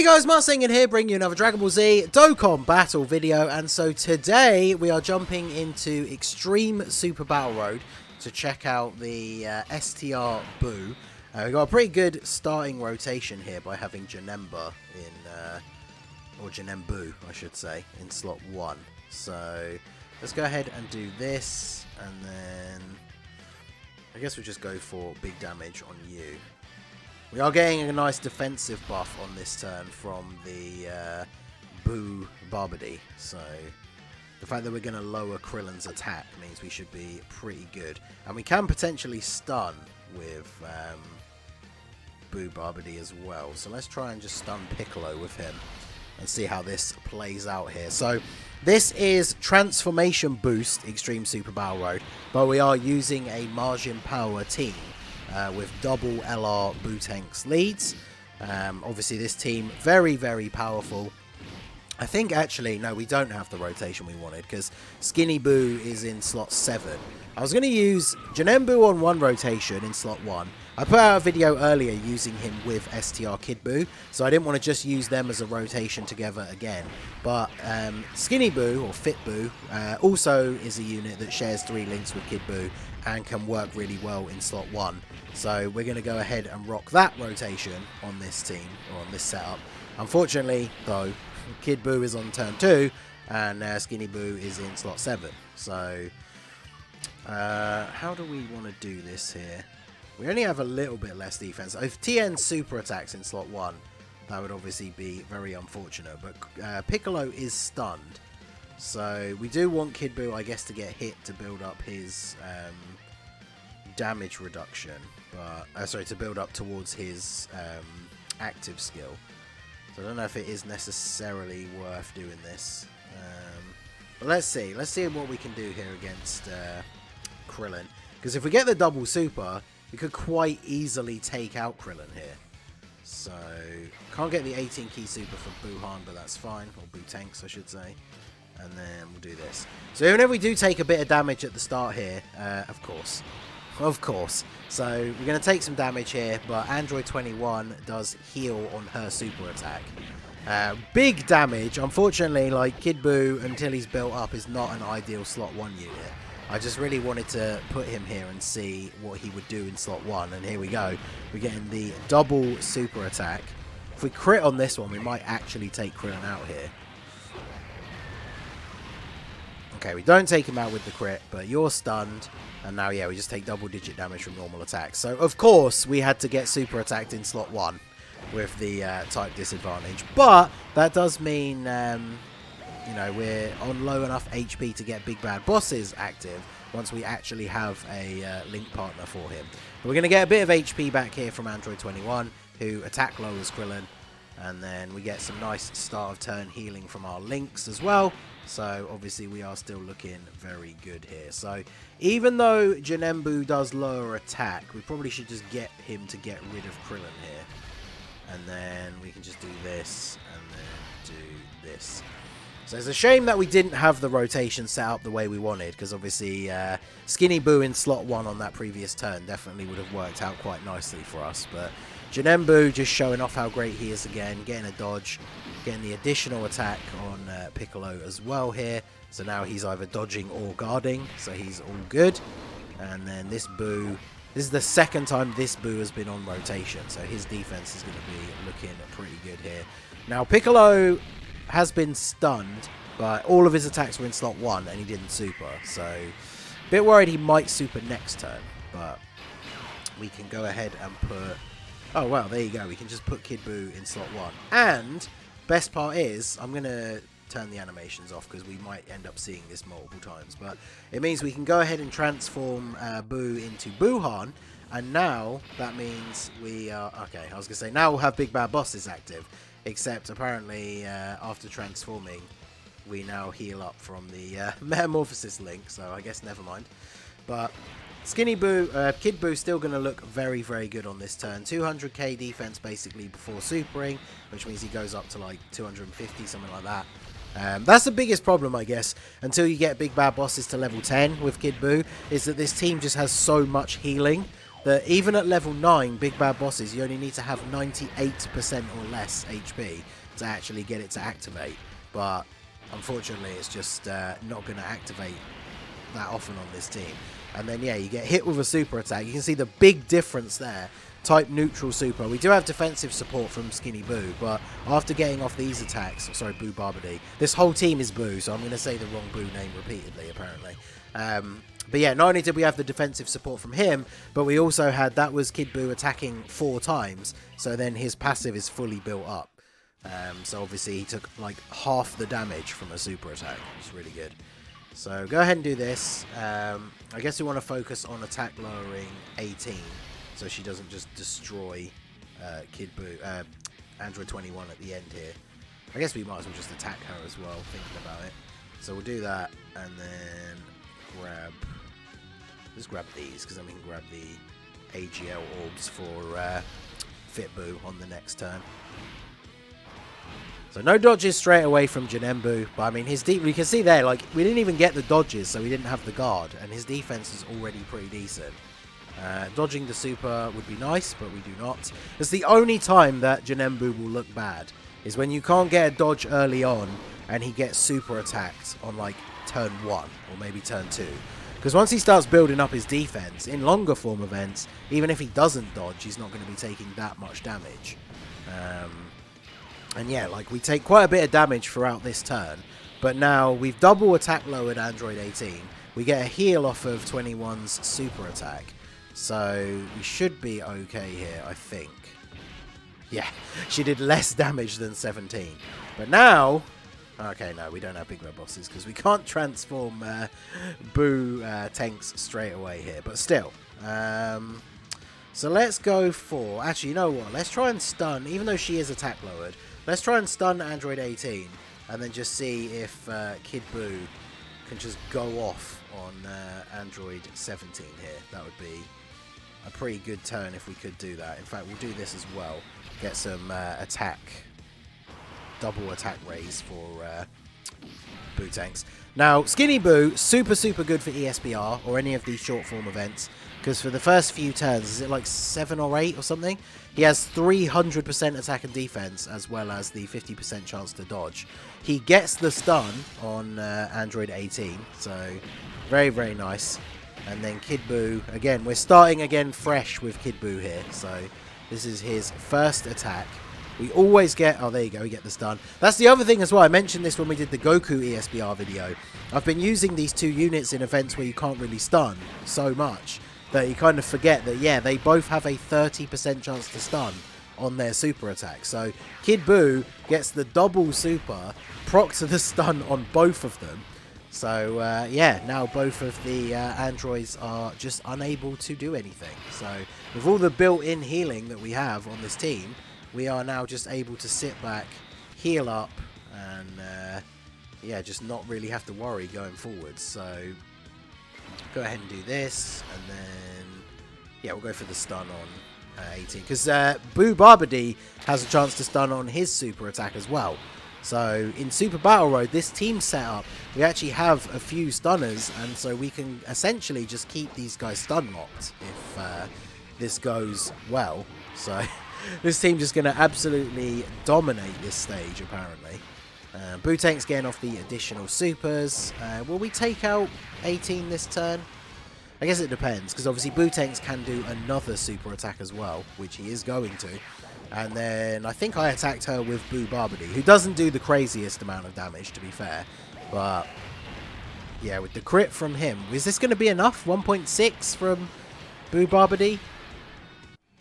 Hey guys, Marsing in here, bringing you another Dragon Ball Z Dokkan battle video, and so today we are jumping into Extreme Super Battle Road to check out the STR BUU. We've got a pretty good starting rotation here by having Janemba in, or Janembu, I should say, in slot 1. So let's go ahead and do this, and then I guess we'll just go for big damage on you. We are getting a nice defensive buff on this turn from the BUU Barbody, so the fact that we're going to lower Krillin's attack means we should be pretty good. And we can potentially stun with BUU Barbody as well, so let's try and just stun Piccolo with him and see how this plays out here. So this is Transformation Boost Extreme Super Battle Road, but we are using a Margin Power team. With double LR BUU tanks leads. Obviously this team very, very powerful. I think actually, no, we don't have the rotation we wanted because Skinny BUU is in slot 7. I was going to use Janembu on one rotation in slot 1. I put out a video earlier using him with STR Kid BUU, so I didn't want to just use them as a rotation together again. But Skinny BUU, or Fit BUU, also is a unit that shares 3 links with Kid BUU and can work really well in slot 1. So we're going to go ahead and rock that rotation on this team, or on this setup. Unfortunately, though, Kid BUU is on turn 2, and Skinny BUU is in slot 7. So how do we want to do this here? We only have a little bit less defense. If TN super attacks in slot 1, that would obviously be very unfortunate. But Piccolo is stunned. So we do want Kid BUU, I guess, to get hit to build up his damage reduction. But sorry, to build up towards his active skill. So I don't know if it is necessarily worth doing this. But let's see. Let's see what we can do here against Krillin. Because if we get the double super, we could quite easily take out Krillin here. So, can't get the 18 key super for Gohan, but that's fine. Or BUU tanks, I should say. And then we'll do this. So even if we do take a bit of damage at the start here, of course. So we're going to take some damage here, but Android 21 does heal on her super attack. Big damage. Unfortunately, like Kid BUU, until he's built up, is not an ideal slot 1 unit. I just really wanted to put him here and see what he would do in slot 1, and here we go. We're getting the double super attack. If we crit on this one, we might actually take Krillin out here. Okay, we don't take him out with the crit, but you're stunned, and now, yeah, we just take double-digit damage from normal attacks. So, of course, we had to get super attacked in slot 1 with the type disadvantage, but that does mean you know, we're on low enough HP to get Big Bad Bosses active once we actually have a link partner for him. But we're going to get a bit of HP back here from Android 21, who attack lowers Krillin, and then we get some nice start of turn healing from our links as well. So obviously we are still looking very good here. So even though Janembu does lower attack, we probably should just get him to get rid of Krillin here. And then we can just do this, and then do this. So it's a shame that we didn't have the rotation set up the way we wanted, because obviously Skinny BUU in slot 1 on that previous turn definitely would have worked out quite nicely for us. But Janembu just showing off how great he is again, getting a dodge, getting the additional attack on Piccolo as well here. So now he's either dodging or guarding, so he's all good. And then this BUU, this is the second time this BUU has been on rotation, so his defense is going to be looking pretty good here. Now Piccolo has been stunned, but all of his attacks were in slot 1 and he didn't super, so a bit worried he might super next turn. But we can go ahead and put, oh well, there you go, we can just put Kid BUU in slot 1. And best part is, I'm going to turn the animations off because we might end up seeing this multiple times, but it means we can go ahead and transform BUU into Gohan, and now that means we are, okay, I was going to say, now we'll have Big Bad Bosses active. Except apparently after transforming, we now heal up from the Metamorphosis link, so I guess never mind. But Skinny BUU, Kid BUU still going to look very, very good on this turn. 200k defense basically before supering, which means he goes up to like 250, something like that. That's the biggest problem, I guess, until you get Big Bad Bosses to level 10 with Kid BUU, is that this team just has so much healing that even at level 9 big bad bosses, you only need to have 98% or less HP to actually get it to activate. But unfortunately, it's just not going to activate that often on this team. And then, yeah, you get hit with a super attack. You can see the big difference there. Type neutral super. We do have defensive support from Skinny Boo, but after getting off these attacks, sorry, Boo Barbody, this whole team is Boo, so I'm going to say the wrong Boo name repeatedly, apparently. But yeah, not only did we have the defensive support from him, but we also had, that was Kid Boo attacking 4 times, so then his passive is fully built up. So obviously he took like half the damage from a super attack, which is really good. So go ahead and do this. I guess we want to focus on attack lowering 18, so she doesn't just destroy Kid Boo, Android 21 at the end here. I guess we might as well just attack her as well, thinking about it. So we'll do that, and then just grab these, because then we can grab the AGL orbs for Fit Boo on the next turn. So no dodges straight away from Janembu, but I mean his you can see there, like, we didn't even get the dodges, so we didn't have the guard, and his defense is already pretty decent. Dodging the super would be nice, but we do not. It's the only time that Janembu will look bad, is when you can't get a dodge early on, and he gets super attacked on like turn 1, or maybe turn 2. Because once he starts building up his defense, in longer form events, even if he doesn't dodge, he's not going to be taking that much damage. And yeah, like, we take quite a bit of damage throughout this turn, but now we've double attack lowered Android 18. We get a heal off of 21's super attack, so we should be okay here, I think. Yeah, she did less damage than 17. But now, okay, no, we don't have big red bosses because we can't transform Boo tanks straight away here, but still. So let's go for, actually, you know what, let's try and stun, even though she is attack lowered, let's try and stun Android 18 and then just see if Kid Boo can just go off on Android 17 here. That would be a pretty good turn if we could do that. In fact, we'll do this as well. Get some double attack raise for Boo tanks. Now, Skinny Boo, super good for ESBR or any of these short form events, because for the first few turns, is it like 7 or 8 or something? He has 300% attack and defense, as well as the 50% chance to dodge. He gets the stun on Android 18, so very nice. And then Kid Boo, again, we're starting again fresh with Kid Boo here, so this is his first attack. We always get, oh, there you go, we get the stun. That's the other thing as well. I mentioned this when we did the Goku ESBR video. I've been using these 2 units in events where you can't really stun so much that you kind of forget that, yeah, they both have a 30% chance to stun on their super attack. So Kid Boo gets the double super, proc to the stun on both of them. So, yeah, now both of the androids are just unable to do anything. So with all the built-in healing that we have on this team, we are now just able to sit back, heal up, and yeah, just not really have to worry going forward. So go ahead and do this, and then yeah, we'll go for the stun on 18, because Boo Barbody has a chance to stun on his super attack as well. So in Super Battle Road, this team setup, we actually have a few stunners, and so we can essentially just keep these guys stun locked if this goes well. So this team just going to absolutely dominate this stage, apparently. Boo Tank's getting off the additional supers. Will we take out 18 this turn? I guess it depends, because obviously Boo Tanks can do another super attack as well, which he is going to. And then I think I attacked her with Boo Barbody, who doesn't do the craziest amount of damage, to be fair. But yeah, with the crit from him, is this going to be enough? 1.6 from Boo Barbody?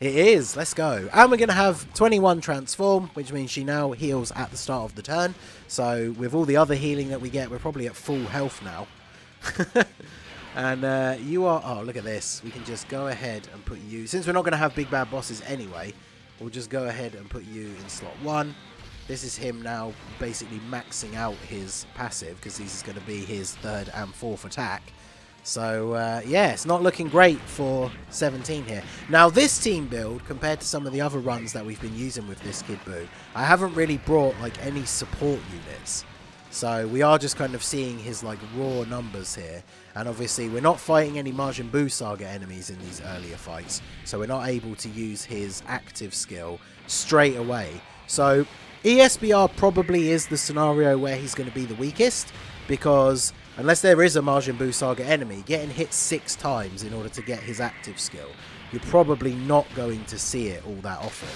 It is. Let's go. And we're going to have 21 transform, which means she now heals at the start of the turn. So with all the other healing that we get, we're probably at full health now. And you are... Oh, look at this. We can just go ahead and put you... Since we're not going to have big bad bosses anyway, we'll just go ahead and put you in slot 1. This is him now basically maxing out his passive, because this is going to be his 3rd and 4th attack. So, yeah, it's not looking great for 17 here. Now, this team build, compared to some of the other runs that we've been using with this Kid Boo, I haven't really brought, like, any support units. So we are just kind of seeing his like raw numbers here. And obviously we're not fighting any Majin Buu Saga enemies in these earlier fights. So we're not able to use his active skill straight away. So ESBR probably is the scenario where he's going to be the weakest. Because unless there is a Majin Buu Saga enemy, getting hit 6 times in order to get his active skill, you're probably not going to see it all that often.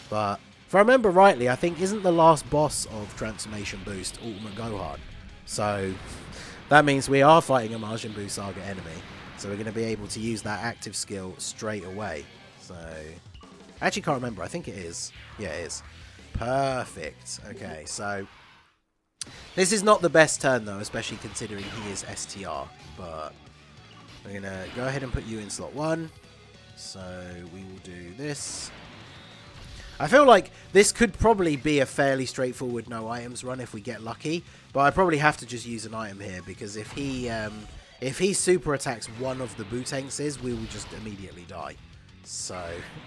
But if I remember rightly, I think isn't the last boss of Transformation Boost Ultimate Gohan? So that means we are fighting a Majin Buu Saga enemy. So we're going to be able to use that active skill straight away. So I actually can't remember. I think it is. Yeah, it is. Perfect. Okay, so this is not the best turn though, especially considering he is STR. But we're going to go ahead and put you in slot 1. So we will do this. I feel like this could probably be a fairly straightforward no items run if we get lucky, but I probably have to just use an item here because if he super attacks one of the Buu-Tankses, we will just immediately die. So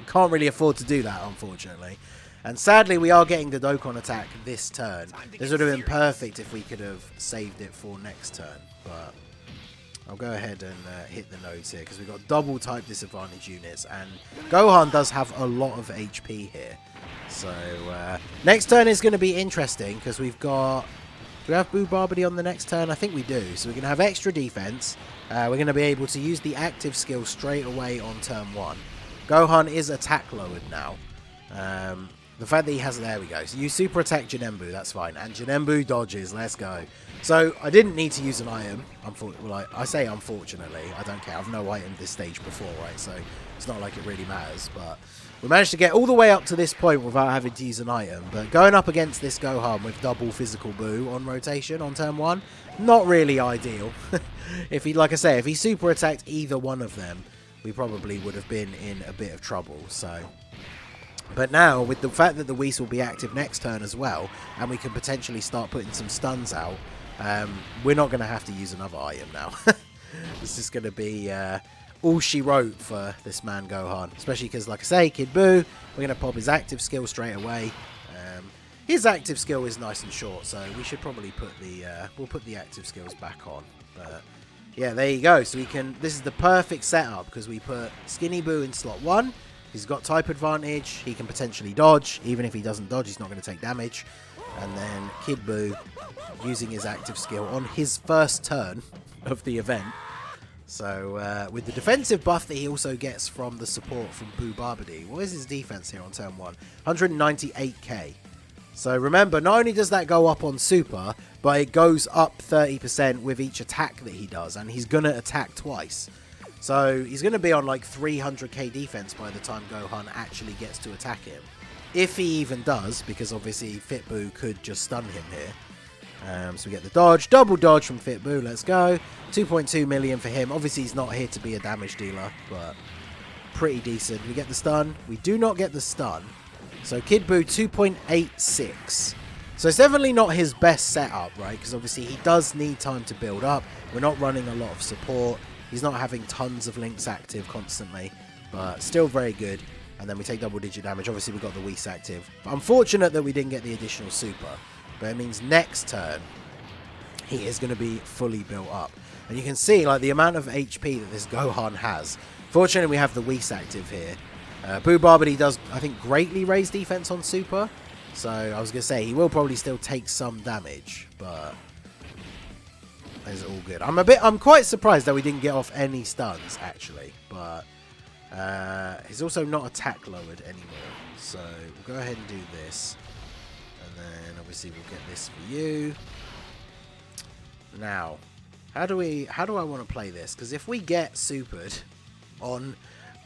can't really afford to do that, unfortunately. And sadly, we are getting the Dokkan attack this turn. This would have been perfect if we could have saved it for next turn, but I'll go ahead and hit the nodes here because we've got double type disadvantage units and Gohan does have a lot of HP here. So next turn is going to be interesting because we've got... Do we have Buu Barbary on the next turn? I think we do. So we're going to have extra defense. We're going to be able to use the active skill straight away on turn 1. Gohan is attack lowered now. The fact that he has... There we go. So you super attack Janembu, that's fine. And Janembu dodges. Let's go. So I didn't need to use an item. Well, I say unfortunately. I don't care. I've no item this stage before, right? So it's not like it really matters. But we managed to get all the way up to this point without having to use an item. But going up against this Gohan with double physical Buu on rotation on turn 1, not really ideal. If he, like I say, if he super attacked either one of them, we probably would have been in a bit of trouble. So... But now, with the fact that the Whis will be active next turn as well, and we can potentially start putting some stuns out, we're not going to have to use another item now. This is going to be all she wrote for this man Gohan. Especially because, like I say, Kid Buu, we're going to pop his active skill straight away. His active skill is nice and short, so we should probably put the... we'll put the active skills back on. But yeah, there you go. So we can... This is the perfect setup because we put Skinny Buu in slot 1. He's got type advantage, he can potentially dodge. Even if he doesn't dodge, he's not going to take damage. And then Kid Buu using his active skill on his first turn of the event. So with the defensive buff that he also gets from the support from Buu Barbary. What is his defense here on turn 1? 198k. So remember, not only does that go up on super, but it goes up 30% with each attack that he does. And he's going to attack twice. So he's going to be on like 300k defense by the time Gohan actually gets to attack him. If he even does, because obviously Fit Buu could just stun him here. So we get the dodge, double dodge from Fit Buu, let's go. 2.2 million for him. Obviously he's not here to be a damage dealer, but pretty decent. We get the stun. We do not get the stun. So Kid Buu 2.86. So it's definitely not his best setup, right? Because obviously he does need time to build up. We're not running a lot of support. He's not having tons of links active constantly, but still very good. And then we take double digit damage. Obviously, we got the Whis active. But unfortunate that we didn't get the additional super. But it means next turn, he is going to be fully built up. And you can see like the amount of HP that this Gohan has. Fortunately, we have the Whis active here. Buu Barbary does, I think, greatly raise defense on super. So I was going to say, he will probably still take some damage, but... is all good. I'm quite surprised that we didn't get off any stuns actually, but he's also not attack lowered anymore. So we'll go ahead and do this, and then obviously we'll get this for you. Now, how do I want to play this? Because if we get supered on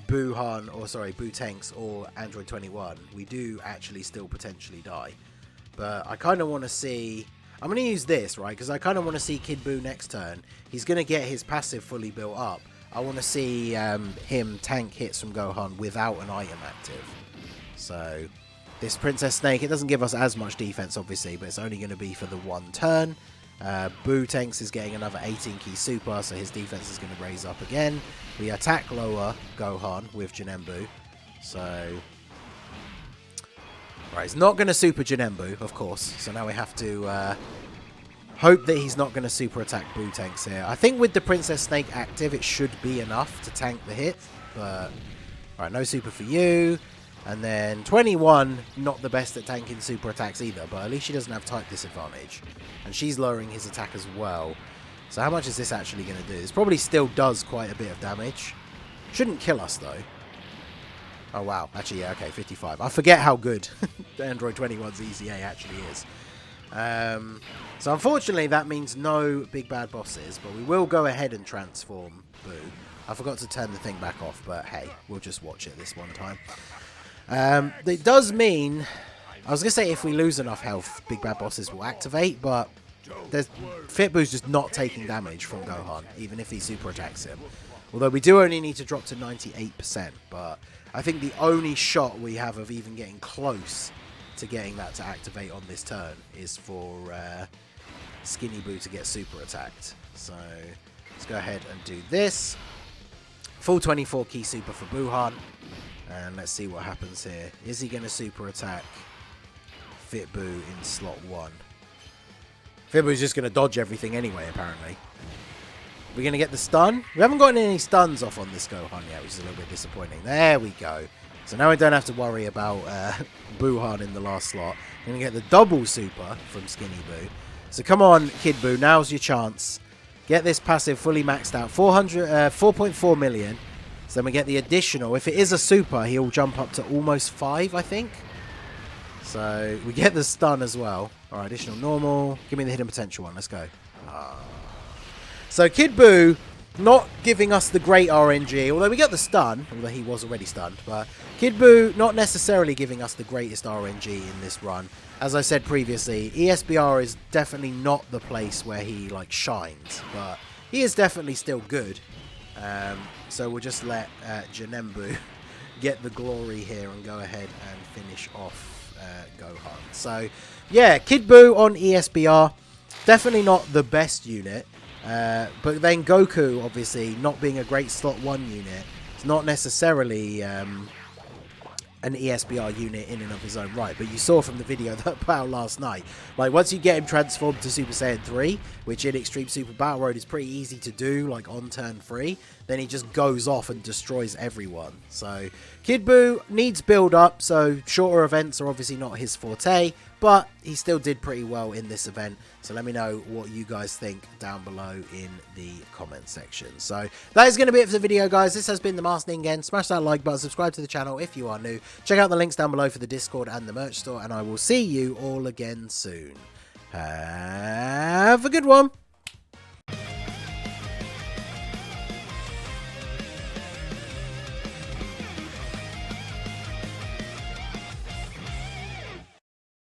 Buu-Tanks or Android 21, we do actually still potentially die. But I kind of want to see. I'm going to use this, right, because I kind of want to see Kid Buu next turn. He's going to get his passive fully built up. I want to see him tank hits from Gohan without an item active. So, this Princess Snake, it doesn't give us as much defense, obviously, but it's only going to be for the one turn. Buu-Tanks is getting another 18-key super, so his defense is going to raise up again. We attack lower Gohan with Janembu. So... Right, he's not going to super Janembu, of course. So now we have to Hope that he's not going to super attack BUU tanks here. I think with the Princess Snake active, it should be enough to tank the hit. But, alright, no super for you. And then 21, not the best at tanking super attacks either. But at least she doesn't have type disadvantage. And she's lowering his attack as well. So how much is this actually going to do? This probably still does quite a bit of damage. Shouldn't kill us, though. Oh, wow. Actually, yeah, okay, 55. I forget how good Android 21's EZA actually is. So unfortunately that means no big bad bosses, but we will go ahead and transform BUU. I forgot to turn the thing back off, but hey, we'll just watch it this one time. It does mean, I was going to say if we lose enough health, big bad bosses will activate, but Fit BUU's just not taking damage from Gohan, even if he super attacks him. Although we do only need to drop to 98%, but I think the only shot we have of even getting close to getting that to activate on this turn is for Skinny BUU to get super attacked. So let's go ahead and do this. Full 24 key super for Gohan. And let's see what happens here. Is he going to super attack Fit BUU in slot 1? Fit BUU's just going to dodge everything anyway, apparently. We're going to get the stun. We haven't gotten any stuns off on this Gohan yet, which is a little bit disappointing. There we go. So now we don't have to worry about Gohan in the last slot. We're going to get the double super from Skinny BUU. So come on, Kid BUU. Now's your chance. Get this passive fully maxed out. 4.4 million. So then we get the additional. If it is a super, he'll jump up to almost 5, I think. So we get the stun as well. All right, additional normal. Give me the hidden potential one. Let's go. So Kid BUU not giving us the great RNG, although we got the stun, although he was already stunned, but Kid BUU not necessarily giving us the greatest RNG in this run. As I said previously, ESBR is definitely not the place where he like shines, but he is definitely still good. So we'll just let Janembu get the glory here and go ahead and finish off Gohan. So yeah, Kid BUU on ESBR, definitely not the best unit. But then Goku, obviously, not being a great slot 1 unit, it's not necessarily an ESBR unit in and of his own right. But you saw from the video that put out last night, like once you get him transformed to Super Saiyan 3, which in Extreme Super Battle Road is pretty easy to do, like on turn 3, then he just goes off and destroys everyone. So Kid BUU needs build up, so shorter events are obviously not his forte, but he still did pretty well in this event. So let me know what you guys think down below in the comment section. So that is going to be it for the video, guys. This has been the Master Ningen. Smash that like button, subscribe to the channel if you are new. Check out the links down below for the Discord and the merch store, and I will see you all again soon. Have a good one.